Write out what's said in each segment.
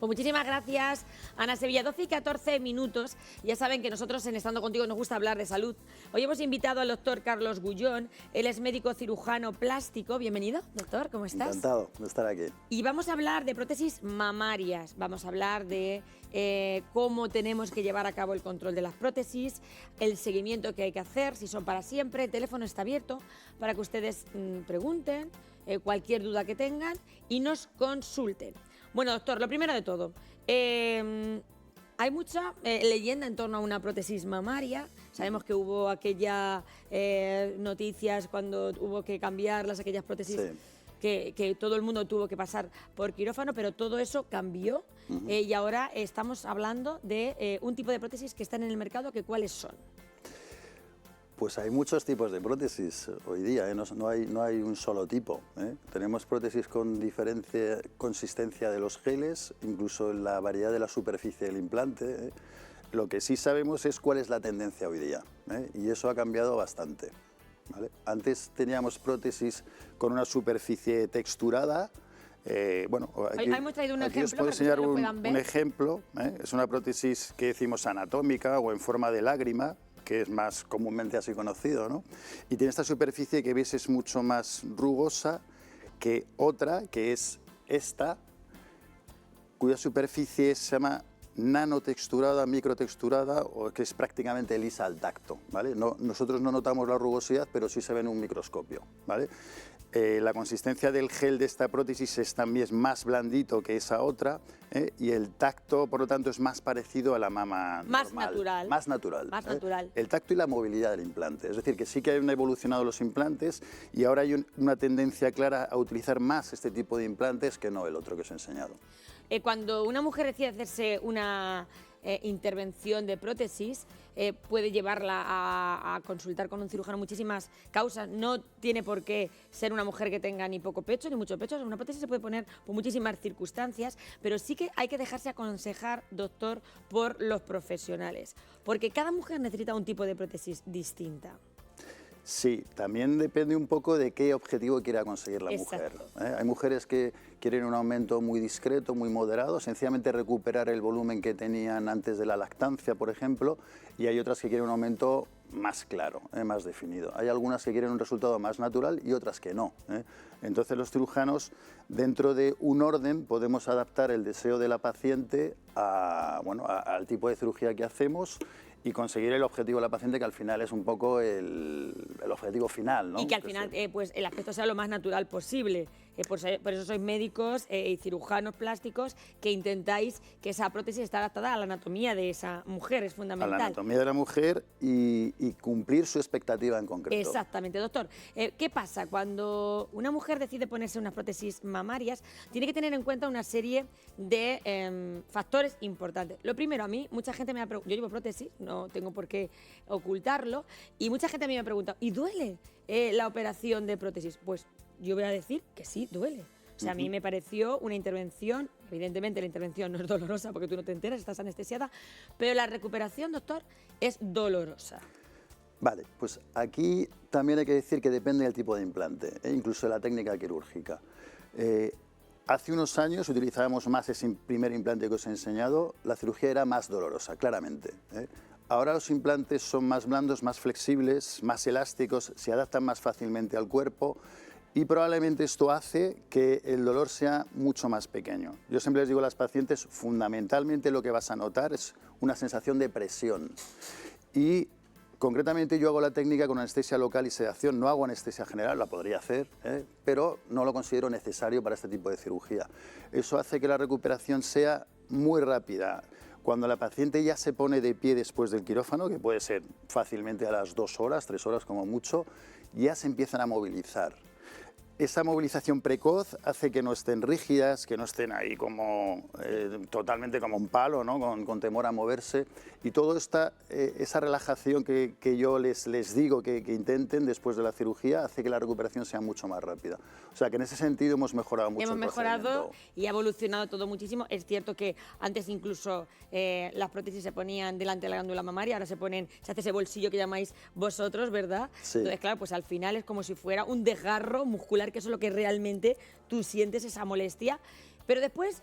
Pues muchísimas gracias, Ana Sevilla. 12 y 14 minutos. Ya saben que nosotros en Estando Contigo nos gusta hablar de salud. Hoy hemos invitado al doctor Carlos Gullón. Él es médico cirujano plástico. Bienvenido, doctor, ¿cómo estás? Encantado de estar aquí. Y vamos a hablar de prótesis mamarias. Vamos a hablar de cómo tenemos que llevar a cabo el control de las prótesis, el seguimiento que hay que hacer, si son para siempre. El teléfono está abierto para que ustedes pregunten cualquier duda que tengan y nos consulten. Bueno, doctor, lo primero de todo, hay mucha leyenda en torno a una prótesis mamaria. Sabemos que hubo aquellas noticias cuando hubo que cambiarlas, aquellas prótesis que todo el mundo tuvo que pasar por quirófano, pero todo eso cambió y ahora estamos hablando de un tipo de prótesis que están en el mercado. ¿Cuáles son? Pues hay muchos tipos de prótesis hoy día, no hay un solo tipo. Tenemos prótesis con diferente consistencia de los geles, incluso en la variedad de la superficie del implante. Lo que sí sabemos es cuál es la tendencia hoy día, y eso ha cambiado bastante. ¿Vale? Antes teníamos prótesis con una superficie texturada. Bueno, aquí, hemos traído un ejemplo, os puedo enseñar un ejemplo. Es una prótesis que decimos anatómica o en forma de lágrima, que es más comúnmente así conocido, ¿no? Y tiene esta superficie que veis es mucho más rugosa que otra, que es esta, cuya superficie se llama nanotexturada, microtexturada, o que es prácticamente lisa al tacto, ¿vale? Nosotros no notamos la rugosidad, pero sí se ve en un microscopio, ¿vale? La consistencia del gel de esta prótesis también es más blandito que esa otra, y el tacto, por lo tanto, es más parecido a la mama más normal. natural. Más natural. Más natural. El tacto y la movilidad del implante. Es decir, que sí que han evolucionado los implantes y ahora hay una tendencia clara a utilizar más este tipo de implantes que no el otro que os he enseñado. Cuando una mujer decide hacerse una intervención de prótesis, puede llevarla a consultar con un cirujano muchísimas causas. No tiene por qué ser una mujer que tenga ni poco pecho ni mucho pecho. Una prótesis se puede poner por muchísimas circunstancias, pero sí que hay que dejarse aconsejar, doctor, por los profesionales, porque cada mujer necesita un tipo de prótesis distinta. Sí, también depende un poco de qué objetivo quiera conseguir la mujer. Hay mujeres que quieren un aumento muy discreto, muy moderado, sencillamente recuperar el volumen que tenían antes de la lactancia, por ejemplo, y hay otras que quieren un aumento más claro, más definido. Hay algunas que quieren un resultado más natural y otras que no. Entonces los cirujanos, dentro de un orden, podemos adaptar el deseo de la paciente al tipo de cirugía que hacemos y conseguir el objetivo de la paciente, que al final es un poco el objetivo final, ¿no? Y que al final pues el aspecto sea lo más natural posible. Por eso sois médicos y cirujanos plásticos que intentáis que esa prótesis esté adaptada a la anatomía de esa mujer, es fundamental. A la anatomía de la mujer y cumplir su expectativa en concreto. Exactamente, doctor. ¿Qué pasa cuando una mujer decide ponerse unas prótesis mamarias? Tiene que tener en cuenta una serie de factores importantes. Lo primero, a mí, mucha gente me ha preguntado, yo llevo prótesis, no tengo por qué ocultarlo, y mucha gente a mí me ha preguntado, ¿y duele la operación de prótesis? Pues yo voy a decir que sí, duele. O sea, a mí me pareció una intervención, evidentemente la intervención no es dolorosa porque tú no te enteras, estás anestesiada, pero la recuperación, doctor, es dolorosa. Vale, pues aquí también hay que decir que depende del tipo de implante, incluso de la técnica quirúrgica. Hace unos años utilizábamos más ese primer implante que os he enseñado, la cirugía era más dolorosa, claramente. Ahora los implantes son más blandos, más flexibles, más elásticos, se adaptan más fácilmente al cuerpo y probablemente esto hace que el dolor sea mucho más pequeño. Yo siempre les digo a las pacientes, fundamentalmente lo que vas a notar es una sensación de presión. Y concretamente yo hago la técnica con anestesia local y sedación, no hago anestesia general, la podría hacer, pero no lo considero necesario para este tipo de cirugía. Eso hace que la recuperación sea muy rápida. Cuando la paciente ya se pone de pie después del quirófano, que puede ser fácilmente a las 2 horas, 3 horas como mucho, ya se empiezan a movilizar. Esa movilización precoz hace que no estén rígidas, que no estén ahí como totalmente como un palo, ¿no? con temor a moverse. Y toda esa relajación que yo les digo que intenten después de la cirugía hace que la recuperación sea mucho más rápida. O sea que en ese sentido hemos mejorado mucho. Hemos mejorado y ha evolucionado todo muchísimo. Es cierto que antes incluso las prótesis se ponían delante de la glándula mamaria, ahora se hace ese bolsillo que llamáis vosotros, ¿verdad? Sí. Entonces, claro, pues al final es como si fuera un desgarro muscular, que eso es lo que realmente tú sientes, esa molestia. Pero después,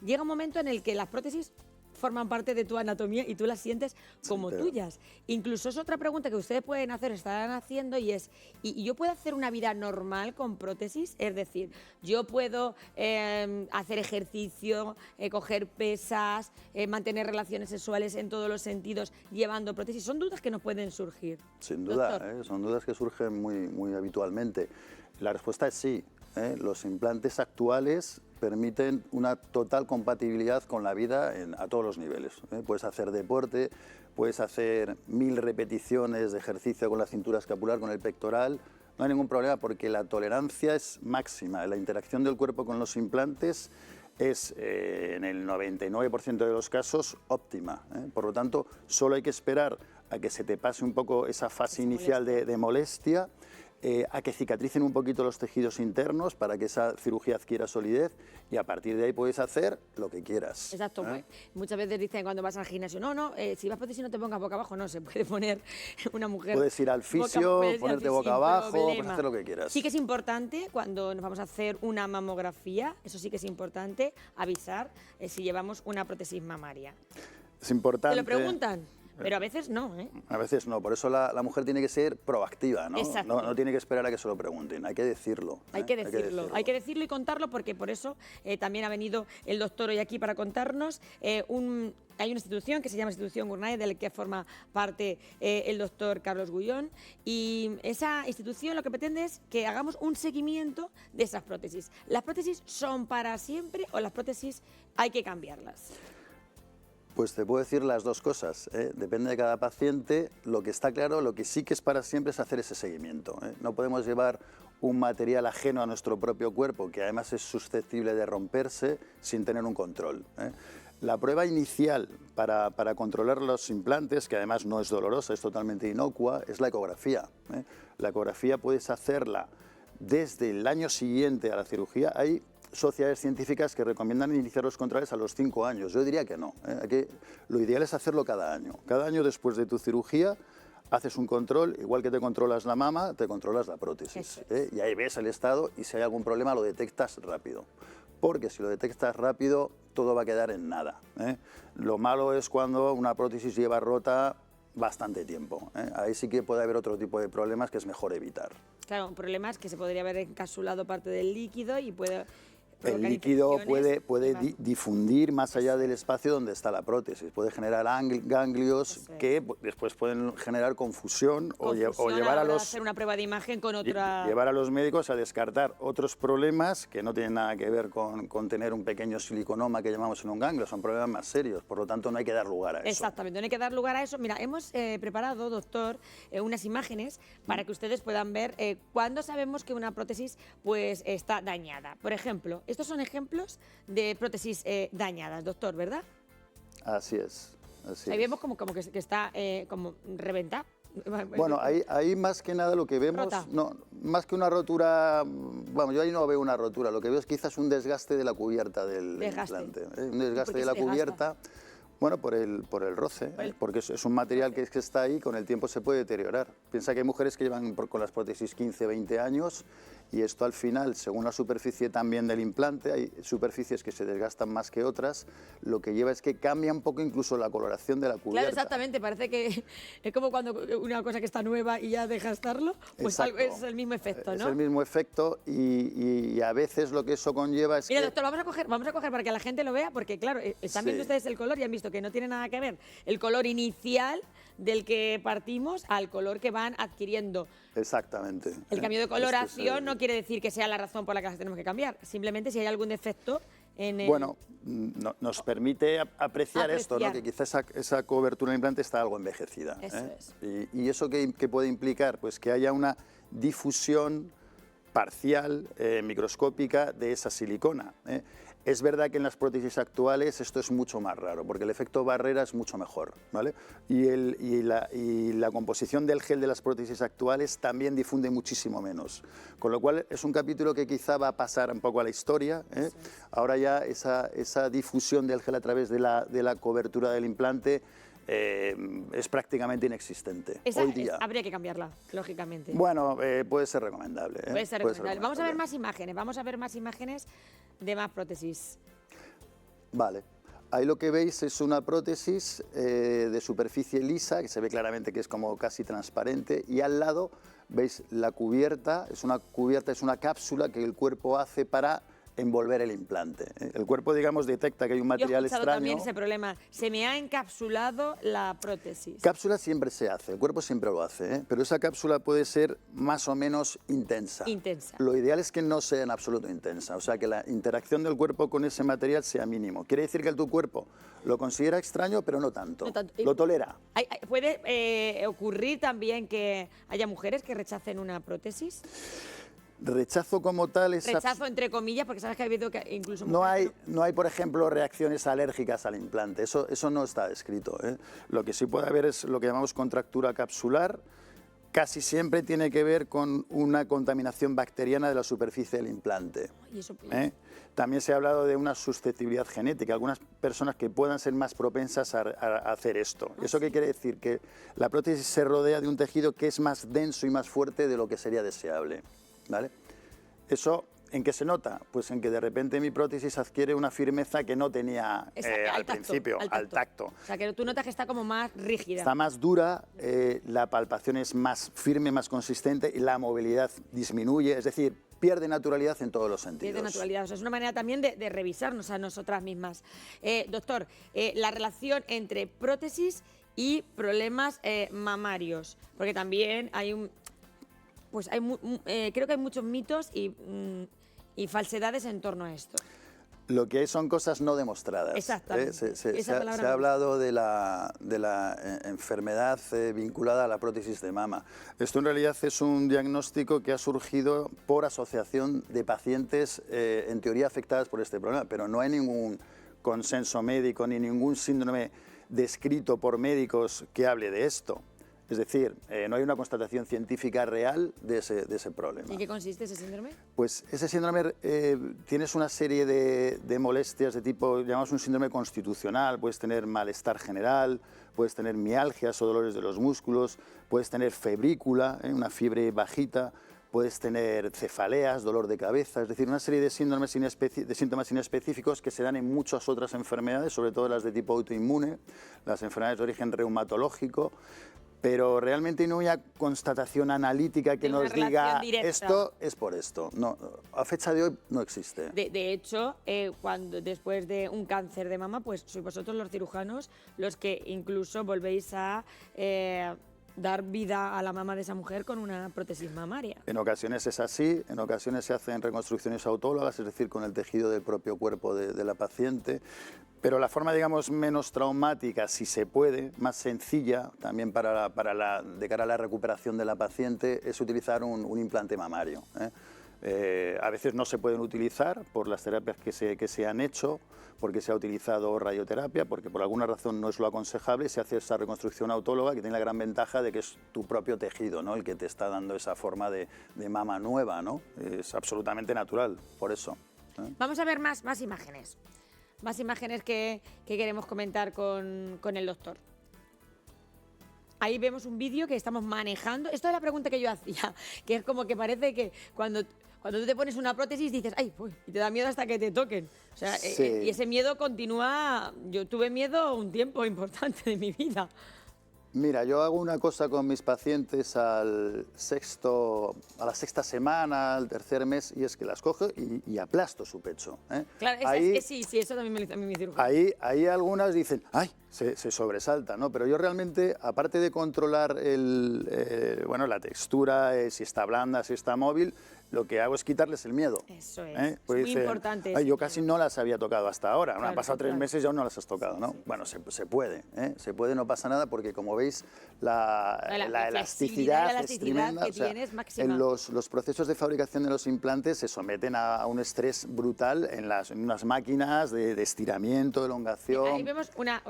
llega un momento en el que las prótesis forman parte de tu anatomía y tú las sientes como tuyas. Incluso es otra pregunta que ustedes pueden hacer, estarán haciendo, y es, ¿y yo puedo hacer una vida normal con prótesis? Es decir, yo puedo hacer ejercicio, coger pesas, mantener relaciones sexuales en todos los sentidos llevando prótesis. Son dudas que nos pueden surgir. Sin duda, son dudas que surgen muy habitualmente. La respuesta es sí. Los implantes actuales permiten una total compatibilidad con la vida a todos los niveles. Puedes hacer deporte, puedes hacer 1000 repeticiones de ejercicio con la cintura escapular, con el pectoral. No hay ningún problema porque la tolerancia es máxima. La interacción del cuerpo con los implantes es en el 99% de los casos óptima. Por lo tanto, solo hay que esperar a que se te pase un poco esa fase inicial de molestia, a que cicatricen un poquito los tejidos internos para que esa cirugía adquiera solidez, y a partir de ahí puedes hacer lo que quieras. Exacto. Muchas veces dicen cuando vas al gimnasio, si vas prótesis no te pongas boca abajo. No, se puede poner una mujer... Puedes ir al fisio, ponerte boca abajo, puedes hacer lo que quieras. Sí que es importante cuando nos vamos a hacer una mamografía, eso sí que es importante, avisar si llevamos una prótesis mamaria. Es importante... ¿Te lo preguntan? Pero a veces no, ¿eh? A veces no, por eso la mujer tiene que ser proactiva, ¿no? Exacto. No tiene que esperar a que se lo pregunten, hay que decirlo. Hay que decirlo y contarlo, porque por eso también ha venido el doctor hoy aquí para contarnos. Hay una institución que se llama Institución Gurnay, del que forma parte el doctor Carlos Gullón, y esa institución lo que pretende es que hagamos un seguimiento de esas prótesis. ¿Las prótesis son para siempre o las prótesis hay que cambiarlas? Pues te puedo decir las dos cosas, depende de cada paciente. Lo que está claro, lo que sí que es para siempre es hacer ese seguimiento. No podemos llevar un material ajeno a nuestro propio cuerpo, que además es susceptible de romperse, sin tener un control. La prueba inicial para controlar los implantes, que además no es dolorosa, es totalmente inocua, es la ecografía. La ecografía puedes hacerla desde el año siguiente a la cirugía. Hay sociedades científicas que recomiendan iniciar los controles a los 5 años. Yo diría que no. Lo ideal es hacerlo cada año. Cada año después de tu cirugía haces un control, igual que te controlas la mama, te controlas la prótesis. Y ahí ves el estado, y si hay algún problema lo detectas rápido. Porque si lo detectas rápido, todo va a quedar en nada. Lo malo es cuando una prótesis lleva rota bastante tiempo. Ahí sí que puede haber otro tipo de problemas que es mejor evitar. Claro, un problema es que se podría haber encapsulado parte del líquido y puede... El líquido puede difundir más allá del espacio donde está la prótesis, puede generar ganglios que después pueden generar confusión o llevar a los... hacer una prueba de imagen con otra... Llevar a los médicos a descartar otros problemas que no tienen nada que ver con tener un pequeño siliconoma que llamamos en un ganglio, son problemas más serios, por lo tanto no hay que dar lugar a eso. Exactamente, no hay que dar lugar a eso. Mira, hemos preparado, doctor, unas imágenes para que ustedes puedan ver cuándo sabemos que una prótesis pues está dañada. Por ejemplo, estos son ejemplos de prótesis dañadas, doctor, ¿verdad? Así es. Ahí vemos como que está como reventada. Bueno, ahí más que nada lo que vemos, no, más que una rotura, vamos, yo ahí no veo una rotura, lo que veo es quizás un desgaste de la cubierta del implante. Un desgaste de la cubierta. Bueno, por el roce, porque es un material que está ahí, con el tiempo se puede deteriorar. Piensa que hay mujeres que llevan con las prótesis 15, 20 años, y esto al final, según la superficie también del implante, hay superficies que se desgastan más que otras, lo que lleva es que cambia un poco incluso la coloración de la cubierta. Claro, exactamente, parece que es como cuando una cosa que está nueva y ya deja estarlo, pues es el mismo efecto, ¿no? Es el mismo efecto, y a veces lo que eso conlleva es Mira, doctor, vamos a coger para que la gente lo vea, porque claro, están viendo ustedes el color y han visto que no tiene nada que ver el color inicial del que partimos al color que van adquiriendo. Exactamente. El cambio de coloración no quiere decir que sea la razón por la que las tenemos que cambiar, simplemente si hay algún defecto en el... Bueno, nos permite apreciar esto, ¿no? Que quizás esa cobertura del implante está algo envejecida. Eso es. ¿Y eso qué puede implicar? Pues que haya una difusión parcial, microscópica, de esa silicona. Es verdad que en las prótesis actuales esto es mucho más raro, porque el efecto barrera es mucho mejor, ¿vale? Y la composición del gel de las prótesis actuales también difunde muchísimo menos. Con lo cual es un capítulo que quizá va a pasar un poco a la historia. Ahora ya esa difusión del gel a través de la cobertura del implante es prácticamente inexistente hoy día. Habría que cambiarla, lógicamente. Puede ser recomendable. Puede ser recomendable. Vamos a ver más imágenes, de más prótesis. Vale. Ahí lo que veis es una prótesis de superficie lisa, que se ve claramente que es como casi transparente, y al lado veis la cubierta, es una cápsula que el cuerpo hace para envolver el implante. El cuerpo, digamos, detecta que hay un material Yo he escuchado extraño. también ese problema. Se me ha encapsulado la prótesis. Cápsula siempre se hace, el cuerpo siempre lo hace, ¿eh? Pero esa cápsula puede ser más o menos intensa. Intensa. Lo ideal es que no sea en absoluto intensa, o sea, que la interacción del cuerpo con ese material sea mínimo. Quiere decir que tu cuerpo lo considera extraño, pero no tanto. No tanto. Lo tolera. ¿Puede ocurrir también que haya mujeres que rechacen una prótesis? Rechazo como tal es... Rechazo entre comillas, porque sabes que ha habido que incluso... No hay, por ejemplo, reacciones alérgicas al implante, eso no está descrito, ¿eh? Lo que sí puede haber es lo que llamamos contractura capsular, casi siempre tiene que ver con una contaminación bacteriana de la superficie del implante. ¿Y eso? También se ha hablado de una susceptibilidad genética, algunas personas que puedan ser más propensas a hacer esto. ¿Eso qué quiere decir? Que la prótesis se rodea de un tejido que es más denso y más fuerte de lo que sería deseable, ¿vale? ¿Eso en qué se nota? Pues en que de repente mi prótesis adquiere una firmeza que no tenía al principio, al tacto. O sea, que tú notas que está como más rígida. Está más dura, la palpación es más firme, más consistente y la movilidad disminuye, es decir, pierde naturalidad en todos los sentidos. Pierde naturalidad, o sea, es una manera también de revisarnos a nosotras mismas. Doctor, la relación entre prótesis y problemas mamarios, porque también hay un... Pues creo que hay muchos mitos y falsedades en torno a esto. Lo que hay son cosas no demostradas. Exactamente. Se ha hablado de la enfermedad vinculada a la prótesis de mama. Esto en realidad es un diagnóstico que ha surgido por asociación de pacientes en teoría afectadas por este problema, pero no hay ningún consenso médico ni ningún síndrome descrito por médicos que hable de esto. Es decir, no hay una constatación científica real de ese problema. ¿En qué consiste ese síndrome? Pues ese síndrome tienes una serie de molestias de tipo, llamamos un síndrome constitucional, puedes tener malestar general, puedes tener mialgias o dolores de los músculos, puedes tener febrícula, una fiebre bajita, puedes tener cefaleas, dolor de cabeza, es decir, una serie de síntomas inespecíficos que se dan en muchas otras enfermedades, sobre todo las de tipo autoinmune, las enfermedades de origen reumatológico, pero realmente no hay una constatación analítica que nos diga esto es por esto. No, a fecha de hoy no existe. De hecho, después de un cáncer de mama, pues sois vosotros los cirujanos los que incluso volvéis a dar vida a la mama de esa mujer con una prótesis mamaria. En ocasiones es así, en ocasiones se hacen reconstrucciones autólogas, es decir, con el tejido del propio cuerpo de la paciente, pero la forma, digamos, menos traumática, si se puede, más sencilla, también de cara a la recuperación de la paciente, es utilizar un implante mamario, a veces no se pueden utilizar por las terapias que se han hecho, porque se ha utilizado radioterapia, porque por alguna razón no es lo aconsejable, se hace esa reconstrucción autóloga que tiene la gran ventaja de que es tu propio tejido, ¿no?, el que te está dando esa forma de mama nueva, ¿no? Es absolutamente natural, por eso. Vamos a ver más imágenes. Más imágenes que queremos comentar con el doctor. Ahí vemos un vídeo que estamos manejando. Esto es la pregunta que yo hacía, que es como que parece que cuando tú te pones una prótesis dices, ¡ay! Uy, y te da miedo hasta que te toquen. O sea, sí. Y ese miedo continúa. Yo tuve miedo un tiempo importante de mi vida. Mira, yo hago una cosa con mis pacientes a la sexta semana, al tercer mes, y es que las cojo y aplasto su pecho. Claro, sí, eso también me lo hizo a mí mi cirujano. Ahí algunas dicen, ¡ay! Se sobresalta, ¿no? Pero yo realmente, aparte de controlar la textura, si está blanda, si está móvil, lo que hago es quitarles el miedo. Eso es, pues muy importante. Yo casi no las había tocado hasta ahora, claro, han pasado 3 meses y aún no las has tocado, ¿no? Sí. Bueno, se puede, no pasa nada porque, como veis, la elasticidad es tremenda. Que tienes, máxima. Los procesos de fabricación de los implantes se someten a un estrés brutal en unas máquinas de estiramiento, de elongación. Ahí vemos una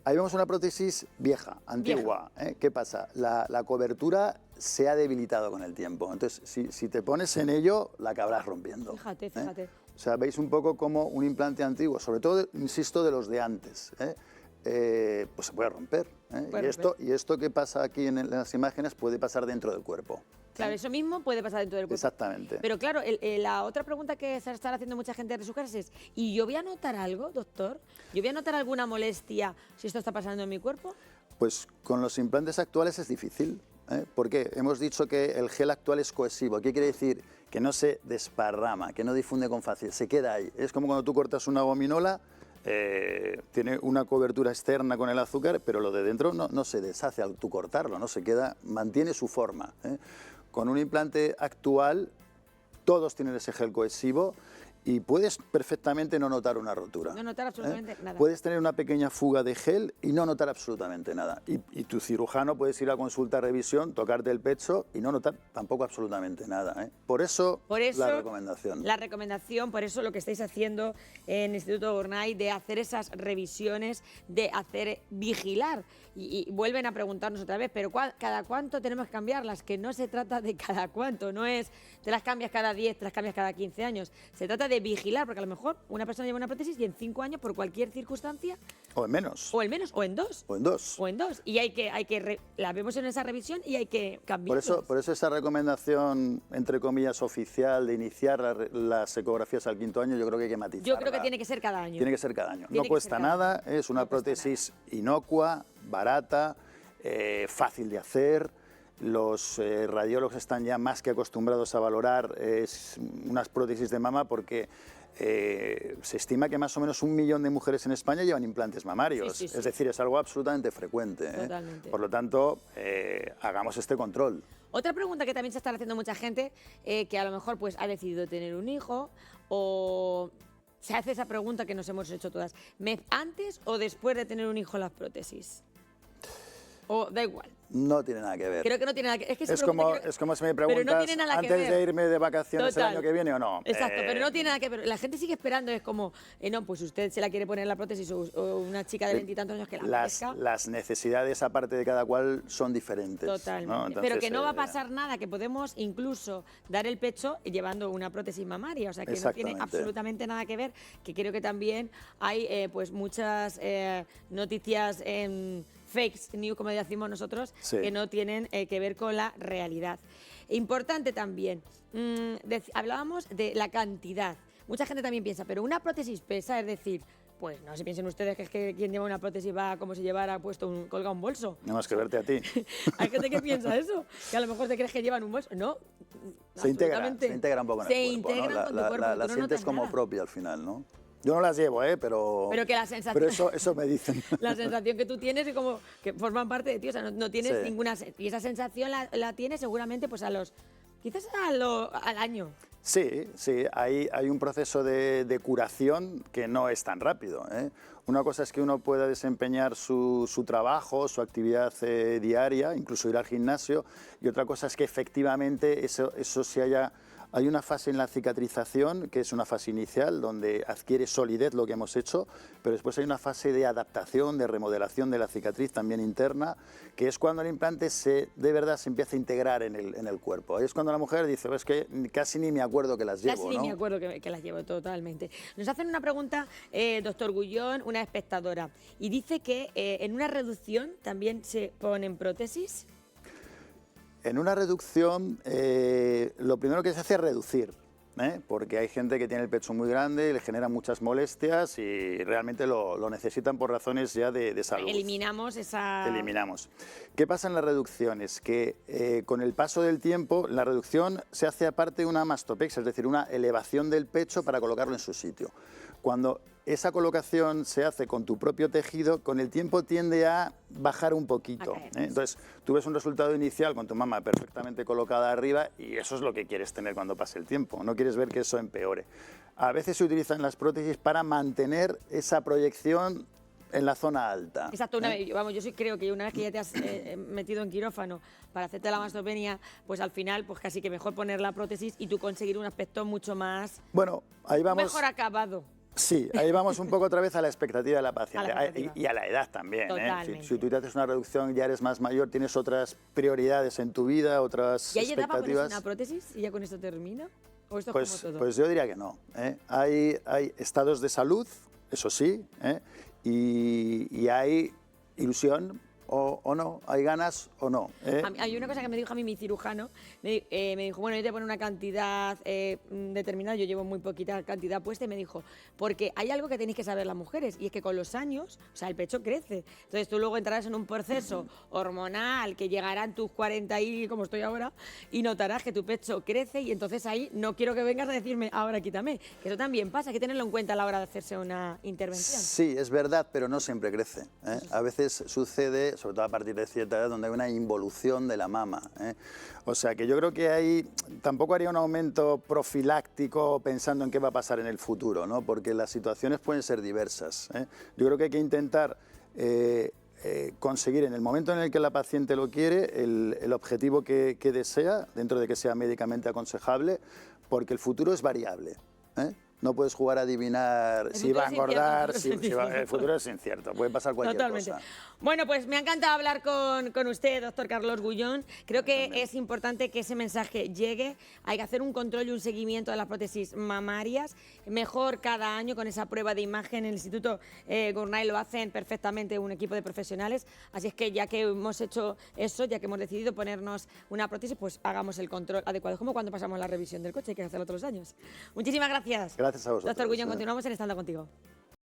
Ahí vemos una prótesis vieja, antigua. ¿Qué pasa? La cobertura se ha debilitado con el tiempo. Entonces, si te pones en ello, la acabarás rompiendo. Fíjate. O sea, veis un poco como un implante antiguo, sobre todo, insisto, de los de antes, pues se puede romper. Y esto que pasa aquí en las imágenes puede pasar dentro del cuerpo. Claro, eso mismo puede pasar dentro del cuerpo. Exactamente. Pero claro, la otra pregunta que se está haciendo mucha gente de sus casas es, ¿y yo voy a notar algo, doctor? ¿Yo voy a notar alguna molestia si esto está pasando en mi cuerpo? Pues con los implantes actuales es difícil, ¿eh? Porque hemos dicho que el gel actual es cohesivo. ¿Qué quiere decir? Que no se desparrama, que no difunde con facilidad, se queda ahí. Es como cuando tú cortas una gominola, tiene una cobertura externa con el azúcar, pero lo de dentro no se deshace al tú cortarlo, no se queda, mantiene su forma, ¿eh? Con un implante actual, todos tienen ese gel cohesivo y puedes perfectamente no notar una rotura. No notar absolutamente nada. Puedes tener una pequeña fuga de gel y no notar absolutamente nada. Y tu cirujano puedes ir a consulta, revisión, tocarte el pecho y no notar tampoco absolutamente nada, ¿eh? Por eso la recomendación. La recomendación, por eso lo que estáis haciendo en el Instituto Bornay, de hacer esas revisiones, de hacer vigilar. Y vuelven a preguntarnos otra vez, pero ¿cada cuánto tenemos que cambiarlas? Que no se trata de cada cuánto, no es te las cambias cada 10, te las cambias cada 15 años. Se trata de vigilar, porque a lo mejor una persona lleva una prótesis y en 5 años, por cualquier circunstancia... O en menos. O en menos, o en 2. O en 2. O en 2. Y la vemos en esa revisión y hay que cambiarlas. Por eso esa recomendación, entre comillas, oficial de iniciar las ecografías al 5º año, yo creo que hay que matizarla. Yo creo que tiene que ser cada año. Tiene que ser cada año. No cuesta nada, es una prótesis inocua, barata, fácil de hacer. Los radiólogos están ya más que acostumbrados a valorar unas prótesis de mama porque se estima que más o menos 1 millón de mujeres en España llevan implantes mamarios. Sí. Es decir, es algo absolutamente frecuente. Totalmente. Por lo tanto, hagamos este control. Otra pregunta que también se está haciendo mucha gente, que a lo mejor pues, ha decidido tener un hijo o... Se hace esa pregunta que nos hemos hecho todas. ¿Antes o después de tener un hijo las prótesis? O da igual. No tiene nada que ver. Creo que no tiene nada que ver. Es como si me preguntas antes de irme de vacaciones el año que viene o no. Exacto, pero no tiene nada que ver. La gente sigue esperando, es como, no, pues usted se la quiere poner la prótesis o una chica de 20 y tantos años que las necesidades aparte de cada cual son diferentes. Totalmente. ¿No? Entonces, pero que no va a pasar nada, que podemos incluso dar el pecho llevando una prótesis mamaria, o sea que no tiene absolutamente nada que ver, que creo que también hay pues muchas noticias en fake news, como decimos nosotros, que no tienen que ver con la realidad. Importante también, hablábamos de la cantidad. Mucha gente también piensa, pero una prótesis pesa, es decir, pues no se piensen ustedes que es que quien lleva una prótesis va como si llevara puesto colgado un bolso. No más que verte a ti. Hay gente que piensa eso, que a lo mejor te crees que llevan un bolso. No, se integra un poco en el cuerpo. Integra con tu cuerpo. La sientes como propia al final, ¿no? Yo no las llevo, pero que la sensación, pero eso me dicen. La sensación que tú tienes es como que forman parte de ti, o sea, no tienes ninguna... Y esa sensación la tienes seguramente pues quizás al año. Sí, hay un proceso de curación que no es tan rápido, ¿eh? Una cosa es que uno pueda desempeñar su trabajo, su actividad diaria, incluso ir al gimnasio, y otra cosa es que efectivamente eso hay una fase en la cicatrización, que es una fase inicial, donde adquiere solidez lo que hemos hecho, pero después hay una fase de adaptación, de remodelación de la cicatriz también interna, que es cuando el implante de verdad se empieza a integrar en el cuerpo. Ahí es cuando la mujer dice, es que casi ni me acuerdo que las llevo, Casi ni me acuerdo que las llevo, totalmente. Nos hacen una pregunta, doctor Gullón, una espectadora, y dice que en una reducción también se ponen prótesis. En una reducción, lo primero que se hace es reducir, porque hay gente que tiene el pecho muy grande y le genera muchas molestias y realmente lo necesitan por razones ya de salud. Eliminamos esa... Eliminamos. ¿Qué pasa en las reducciones? Que con el paso del tiempo, la reducción se hace aparte de una mastopexia, es decir, una elevación del pecho para colocarlo en su sitio. Cuando esa colocación se hace con tu propio tejido, con el tiempo tiende a bajar un poquito. Entonces, tú ves un resultado inicial con tu mama perfectamente colocada arriba y eso es lo que quieres tener cuando pase el tiempo. No quieres ver que eso empeore. A veces se utilizan las prótesis para mantener esa proyección en la zona alta. Exacto, creo que una vez que ya te has metido en quirófano para hacerte la mastopenia, pues al final pues casi que mejor poner la prótesis y tú conseguir un aspecto mucho más... Bueno, ahí vamos... Mejor acabado. Sí, ahí vamos un poco otra vez a la expectativa de la paciente y a la edad también. Si tú te haces una reducción, ya eres más mayor, tienes otras prioridades en tu vida, otras expectativas. ¿Y hay edad para ponerse una prótesis y ya con esto termina? ¿O esto es como todo? Pues yo diría que no. Hay estados de salud, eso sí, y hay ilusión o no, hay ganas o no. Hay una cosa que me dijo a mí mi cirujano, me dijo, bueno, yo te pongo una cantidad determinada, yo llevo muy poquita cantidad puesta, y me dijo, porque hay algo que tenéis que saber las mujeres, y es que con los años, o sea, el pecho crece. Entonces tú luego entrarás en un proceso hormonal que llegarán tus 40 y como estoy ahora, y notarás que tu pecho crece, y entonces ahí no quiero que vengas a decirme, ahora quítame. Que eso también pasa, hay que tenerlo en cuenta a la hora de hacerse una intervención. Sí, es verdad, pero no siempre crece. A veces sucede, sobre todo a partir de cierta edad, donde hay una involución de la mama. O sea que yo creo que ahí tampoco haría un aumento profiláctico pensando en qué va a pasar en el futuro, ¿no? Porque las situaciones pueden ser diversas. Yo creo que hay que intentar conseguir en el momento en el que la paciente lo quiere el objetivo que desea, dentro de que sea médicamente aconsejable, porque el futuro es variable. No puedes jugar a adivinar si va a engordar, el futuro es incierto, puede pasar cualquier cosa. Bueno, pues me ha encantado hablar con usted, doctor Carlos Gullón. Creo que es importante que ese mensaje llegue. Hay que hacer un control y un seguimiento de las prótesis mamarias, mejor cada año con esa prueba de imagen. En el Instituto Gurnay lo hacen perfectamente un equipo de profesionales, así es que ya que hemos hecho eso, ya que hemos decidido ponernos una prótesis, pues hagamos el control adecuado. Es como cuando pasamos la revisión del coche, hay que hacerlo todos los años. Muchísimas gracias. Gracias a vosotros. Doctor Gullón, continuamos en Estando Contigo.